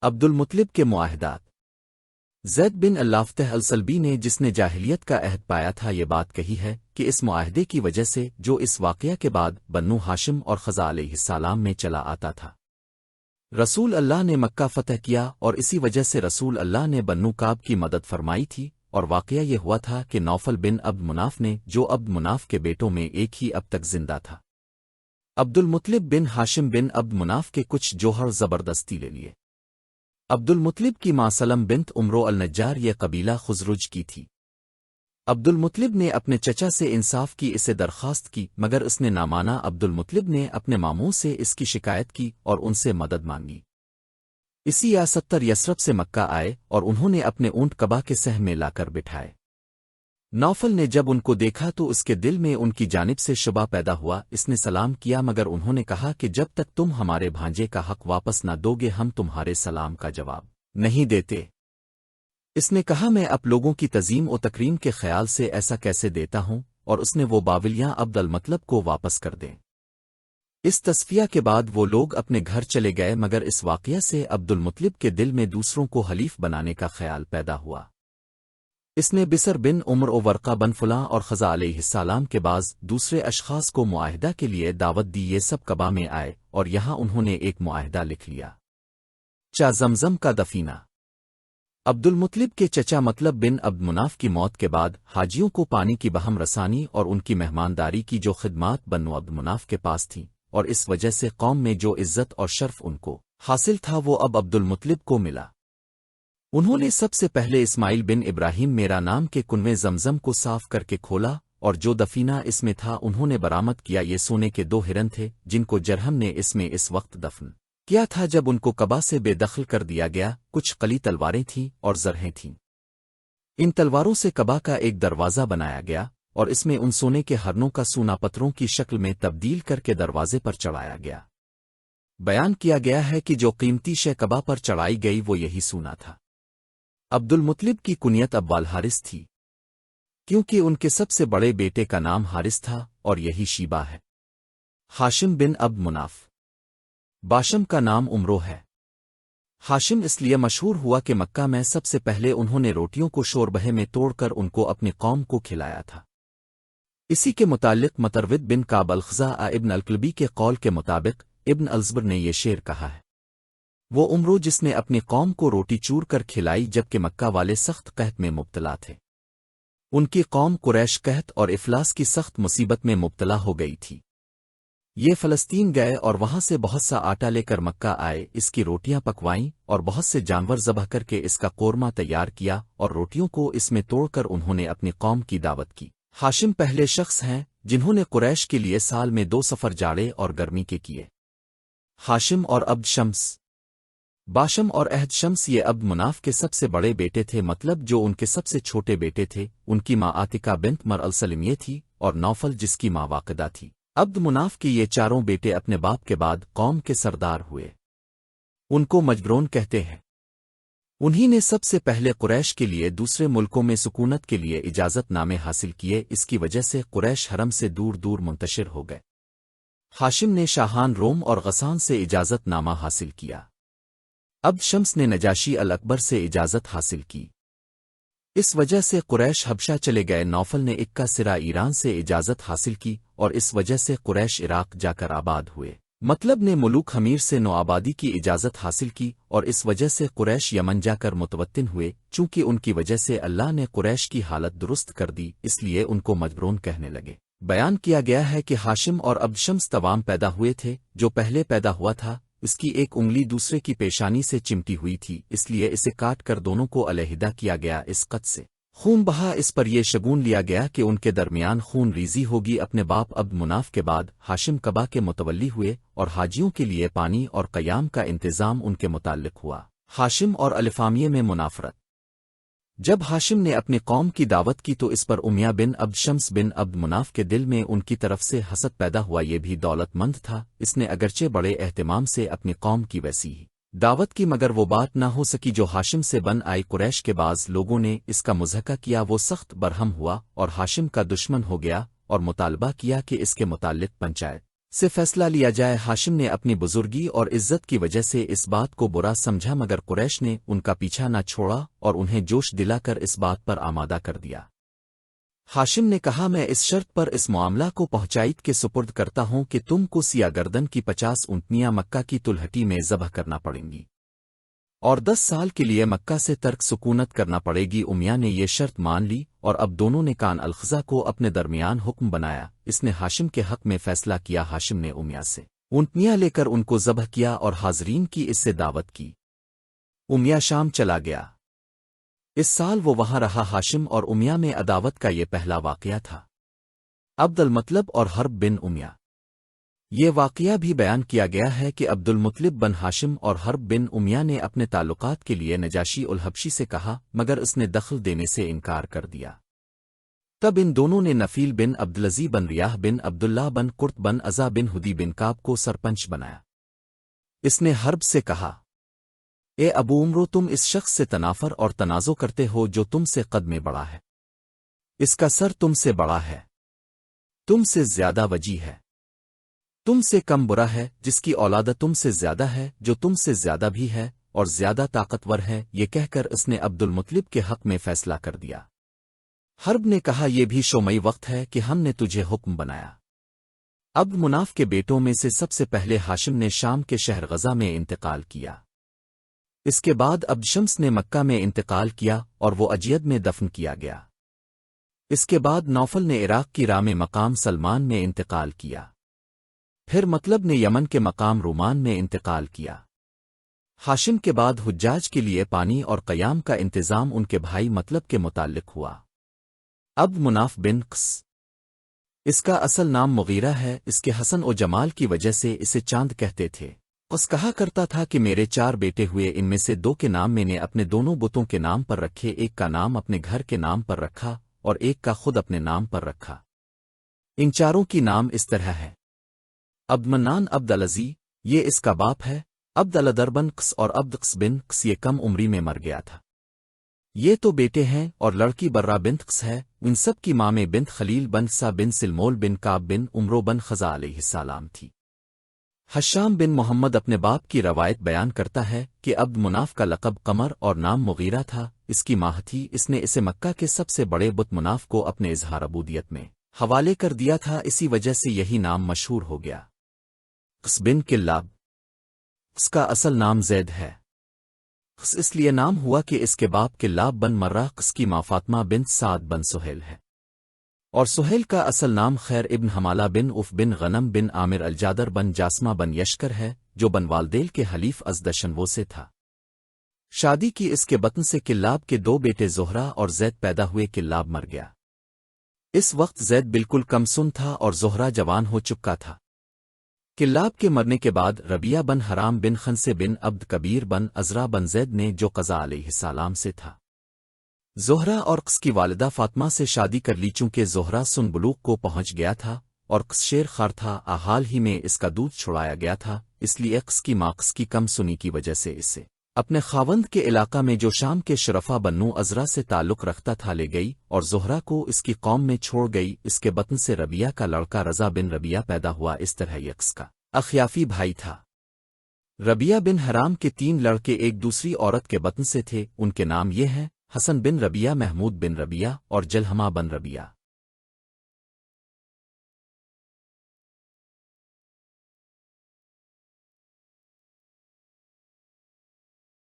عبد المطلب کے معاہدات۔ زید بن اللافتہ السلبی نے، جس نے جاہلیت کا عہد پایا تھا، یہ بات کہی ہے کہ اس معاہدے کی وجہ سے جو اس واقعہ کے بعد بنو ہاشم اور خزا علیہ السلام میں چلا آتا تھا، رسول اللہ نے مکہ فتح کیا، اور اسی وجہ سے رسول اللہ نے بنو کعب کی مدد فرمائی تھی، اور واقعہ یہ ہوا تھا کہ نوفل بن عبد مناف نے، جو عبد مناف کے بیٹوں میں ایک ہی اب تک زندہ تھا، عبد المطلب بن ہاشم بن عبد مناف کے کچھ جوہر زبردستی لے لیے۔ عبد المطلب کی ماں سلم بنت عمرو النجار یہ قبیلہ خزرج کی تھی۔ عبد المطلب نے اپنے چچا سے انصاف کی اسے درخواست کی، مگر اس نے نہ مانا۔ عبد المطلب نے اپنے ماموں سے اس کی شکایت کی اور ان سے مدد مانگی۔ اسی یا 70 یثرب سے مکہ آئے اور انہوں نے اپنے اونٹ قبا کے سہ میں لا کر بٹھائے۔ نوفل نے جب ان کو دیکھا تو اس کے دل میں ان کی جانب سے شبہ پیدا ہوا۔ اس نے سلام کیا، مگر انہوں نے کہا کہ جب تک تم ہمارے بھانجے کا حق واپس نہ دو گے ہم تمہارے سلام کا جواب نہیں دیتے۔ اس نے کہا، میں اب لوگوں کی تعظیم و تکریم کے خیال سے ایسا کیسے دیتا ہوں، اور اس نے وہ باولیاں عبد المطلب کو واپس کر دیں۔ اس تصفیہ کے بعد وہ لوگ اپنے گھر چلے گئے، مگر اس واقعہ سے عبد المطلب کے دل میں دوسروں کو حلیف بنانے کا خیال پیدا ہوا۔ اس نے بسر بن عمر و ورقہ بن فلاں اور خزا علیہ السلام کے بعض دوسرے اشخاص کو معاہدہ کے لیے دعوت دی۔ یہ سب قبا میں آئے اور یہاں انہوں نے ایک معاہدہ لکھ لیا۔ زمزم کا دفینہ۔ عبد المطلب کے چچا مطلب بن عبد مناف کی موت کے بعد حاجیوں کو پانی کی بہم رسانی اور ان کی مہمانداری کی جو خدمات بنو عبد مناف کے پاس تھیں، اور اس وجہ سے قوم میں جو عزت اور شرف ان کو حاصل تھا، وہ اب عبد المطلب کو ملا۔ انہوں نے سب سے پہلے اسماعیل بن ابراہیم میرا نام کے کنویں زمزم کو صاف کر کے کھولا، اور جو دفینہ اس میں تھا انہوں نے برآمد کیا۔ یہ سونے کے 2 ہرن تھے جن کو جرہم نے اس میں اس وقت دفن کیا تھا جب ان کو قبا سے بے دخل کر دیا گیا۔ کچھ قلی تلواریں تھیں اور زرہیں تھیں۔ ان تلواروں سے قبا کا ایک دروازہ بنایا گیا، اور اس میں ان سونے کے ہرنوں کا سونا پتھروں کی شکل میں تبدیل کر کے دروازے پر چڑھایا گیا۔ بیان کیا گیا ہے کہ جو قیمتی شے قبا پر چڑھائی گئی وہ یہی سونا تھا۔ عبد المطلب کی کنیت ابوال حارث تھی، کیونکہ ان کے سب سے بڑے بیٹے کا نام حارث تھا، اور یہی شیبہ ہے۔ ہاشم بن عبد مناف۔ باشم کا نام عمرو ہے۔ ہاشم اس لیے مشہور ہوا کہ مکہ میں سب سے پہلے انہوں نے روٹیوں کو شوربہ میں توڑ کر ان کو اپنی قوم کو کھلایا تھا۔ اسی کے متعلق مترود بن کعب الخزاع ابن الکلبی کے قول کے مطابق ابن الزبر نے یہ شعر کہا ہے، وہ عمرو جس نے اپنی قوم کو روٹی چور کر کھلائی جبکہ مکہ والے سخت قحط میں مبتلا تھے۔ ان کی قوم قریش قحط اور افلاس کی سخت مصیبت میں مبتلا ہو گئی تھی۔ یہ فلسطین گئے اور وہاں سے بہت سا آٹا لے کر مکہ آئے، اس کی روٹیاں پکوائیں اور بہت سے جانور ذبح کر کے اس کا قورمہ تیار کیا، اور روٹیوں کو اس میں توڑ کر انہوں نے اپنی قوم کی دعوت کی۔ ہاشم پہلے شخص ہیں جنہوں نے قریش کے لیے سال میں 2 سفر جاڑے اور گرمی کے کیے۔ ہاشم اور عبد شمس۔ باشم اور عہد شمس یہ عبد مناف کے سب سے بڑے بیٹے تھے، مطلب جو ان کے سب سے چھوٹے بیٹے تھے۔ ان کی ماں عاتکہ بنت مر السلمیہ تھی، اور نوفل جس کی ماں واقدہ تھی۔ عبد مناف کی یہ چاروں بیٹے اپنے باپ کے بعد قوم کے سردار ہوئے۔ ان کو مجبرون کہتے ہیں۔ انہی نے سب سے پہلے قریش کے لیے دوسرے ملکوں میں سکونت کے لیے اجازت نامے حاصل کیے، اس کی وجہ سے قریش حرم سے دور دور منتشر ہو گئے۔ ہاشم نے شاہان روم اور غسان سے اجازت نامہ حاصل کیا۔ عبد شمس نے نجاشی الاکبر سے اجازت حاصل کی۔ اس وجہ سے قریش حبشہ چلے گئے۔ نوفل نے اکا سرا ایران سے اجازت حاصل کی، اور اس وجہ سے قریش عراق جا کر آباد ہوئے۔ مطلب نے ملوک حمیر سے نوآبادی کی اجازت حاصل کی، اور اس وجہ سے قریش یمن جا کر متوطن ہوئے۔ چونکہ ان کی وجہ سے اللہ نے قریش کی حالت درست کر دی، اس لیے ان کو مجبرون کہنے لگے۔ بیان کیا گیا ہے کہ ہاشم اور عبد شمس توام پیدا ہوئے تھے۔ جو پہلے پیدا ہوا تھا اس کی ایک انگلی دوسرے کی پیشانی سے چمٹی ہوئی تھی، اس لیے اسے کاٹ کر دونوں کو علیحدہ کیا گیا۔ اس قط سے خون بہا، اس پر یہ شگون لیا گیا کہ ان کے درمیان خون ریزی ہوگی۔ اپنے باپ عبد مناف کے بعد ہاشم قبا کے متولی ہوئے، اور حاجیوں کے لیے پانی اور قیام کا انتظام ان کے متعلق ہوا۔ ہاشم اور الفامیہ میں منافرت۔ جب ہاشم نے اپنی قوم کی دعوت کی تو اس پر امیہ بن عبد شمس بن عبد مناف کے دل میں ان کی طرف سے حسد پیدا ہوا۔ یہ بھی دولت مند تھا، اس نے اگرچہ بڑے اہتمام سے اپنی قوم کی ویسی ہی دعوت کی، مگر وہ بات نہ ہو سکی جو ہاشم سے بن آئی۔ قریش کے بعض لوگوں نے اس کا مضحکہ کیا، وہ سخت برہم ہوا اور ہاشم کا دشمن ہو گیا، اور مطالبہ کیا کہ اس کے متعلق پنچایت سے فیصلہ لیا جائے۔ ہاشم نے اپنی بزرگی اور عزت کی وجہ سے اس بات کو برا سمجھا، مگر قریش نے ان کا پیچھا نہ چھوڑا اور انہیں جوش دلا کر اس بات پر آمادہ کر دیا۔ ہاشم نے کہا، میں اس شرط پر اس معاملہ کو پہنچائیت کے سپرد کرتا ہوں کہ تم کو سیاہ گردن کی 50 اونٹنیاں مکہ کی تلہٹی میں ذبح کرنا پڑیں گی اور 10 سال کے لیے مکہ سے ترک سکونت کرنا پڑے گی۔ امیہ نے یہ شرط مان لی اور اب دونوں نے کان الخزا کو اپنے درمیان حکم بنایا۔ اس نے ہاشم کے حق میں فیصلہ کیا۔ ہاشم نے امیہ سے اونٹنیاں لے کر ان کو ذبح کیا اور حاضرین کی اس سے دعوت کی۔ امیہ شام چلا گیا۔ اس سال وہ وہاں رہا۔ ہاشم اور امیہ میں عداوت کا یہ پہلا واقعہ تھا۔ عبد المطلب اور حرب بن امیہ۔ یہ واقعہ بھی بیان کیا گیا ہے کہ عبد المطلب بن ہاشم اور حرب بن امیہ نے اپنے تعلقات کے لیے نجاشی الحبشی سے کہا، مگر اس نے دخل دینے سے انکار کر دیا۔ تب ان دونوں نے نفیل بن عبدالعزی بن ریاح بن عبداللہ بن قرط بن عزا بن ہدی بن کعب کو سرپنچ بنایا۔ اس نے حرب سے کہا، اے ابو عمرو، تم اس شخص سے تنافر اور تنازع کرتے ہو جو تم سے قد میں بڑا ہے۔ اس کا سر تم سے بڑا ہے، تم سے زیادہ وجی ہے، تم سے کم برا ہے، جس کی اولاد تم سے زیادہ ہے، جو تم سے زیادہ بھی ہے اور زیادہ طاقتور ہے۔ یہ کہہ کر اس نے عبد المطلب کے حق میں فیصلہ کر دیا۔ حرب نے کہا، یہ بھی شومئی وقت ہے کہ ہم نے تجھے حکم بنایا۔ عبد مناف کے بیٹوں میں سے سب سے پہلے ہاشم نے شام کے شہر غزہ میں انتقال کیا۔ اس کے بعد عبد شمس نے مکہ میں انتقال کیا اور وہ اجید میں دفن کیا گیا۔ اس کے بعد نوفل نے عراق کی راہ میں مقام سلمان میں انتقال کیا۔ پھر مطلب نے یمن کے مقام رومان میں انتقال کیا۔ ہاشم کے بعد حجاج کے لیے پانی اور قیام کا انتظام ان کے بھائی مطلب کے متعلق ہوا۔ عبد مناف بن قس، اس کا اصل نام مغیرہ ہے۔ اس کے حسن و جمال کی وجہ سے اسے چاند کہتے تھے۔ قس کہا کرتا تھا کہ میرے 4 بیٹے ہوئے، ان میں سے 2 کے نام میں نے اپنے دونوں بتوں کے نام پر رکھے، ایک کا نام اپنے گھر کے نام پر رکھا اور ایک کا خود اپنے نام پر رکھا۔ ان چاروں کی نام اس طرح ہے: عبد منان عبد العزی، یہ اس کا باپ ہے، عبد الدر بن قس اور عبد قس بن قس، یہ کم عمری میں مر گیا تھا۔ یہ تو بیٹے ہیں، اور لڑکی برہ بنت قس ہے۔ ان سب کی ماں میں بنت خلیل بن سا بن سلمول بن کعب بن عمرو بن خزا علیہ السلام تھی۔ حشام بن محمد اپنے باپ کی روایت بیان کرتا ہے کہ عبد مناف کا لقب قمر اور نام مغیرہ تھا، اس کی ماں تھی۔ اس نے اسے مکہ کے سب سے بڑے بت مناف کو اپنے اظہار عبودیت میں حوالے کر دیا تھا، اسی وجہ سے یہی نام مشہور ہو گیا۔ قس بن کلاب، اس کا اصل نام زید ہے۔ قس اس لیے نام ہوا کہ اس کے باپ کلاب بن مرہ، قس کی ماں فاطمہ بنت سعد بن سہیل ہے، اور سہیل کا اصل نام خیر ابن حمالہ بن اف بن غنم بن عامر الجادر بن جاسمہ بن یشکر ہے، جو بن والدیل کے حلیف ازدشنوو سے تھا۔ شادی کی اس کے بطن سے کلاب کے 2 بیٹے زہرہ اور زید پیدا ہوئے۔ کلاب مر گیا۔ اس وقت زید بالکل کم سن تھا اور زہرہ جوان ہو چکا تھا۔ کلاب کے مرنے کے بعد ربیہ بن حرام بن خنسے بن عبد کبیر بن عزرا بن زید نے، جو قضا علیہ السلام سے تھا، زہرہ اور قس کی والدہ فاطمہ سے شادی کر لی۔ چونکہ زہرہ سن بلوغ کو پہنچ گیا تھا اور قس شیر خار تھا، حال ہی میں اس کا دودھ چھڑایا گیا تھا، اس لیے قس کی ماں قس کی کم سنی کی وجہ سے اسے اپنے خاوند کے علاقہ میں، جو شام کے شرفا بنو عزرا سے تعلق رکھتا تھا، لے گئی اور زہرہ کو اس کی قوم میں چھوڑ گئی۔ اس کے بطن سے ربیہ کا لڑکا رضا بن ربیہ پیدا ہوا۔ اس طرح یہ قس کا اخیافی بھائی تھا۔ ربیہ بن حرام کے 3 لڑکے ایک دوسری عورت کے بطن سے تھے، ان کے نام یہ ہیں: حسن بن ربیہ، محمود بن ربیہ اور جلہمہ بن ربیہ۔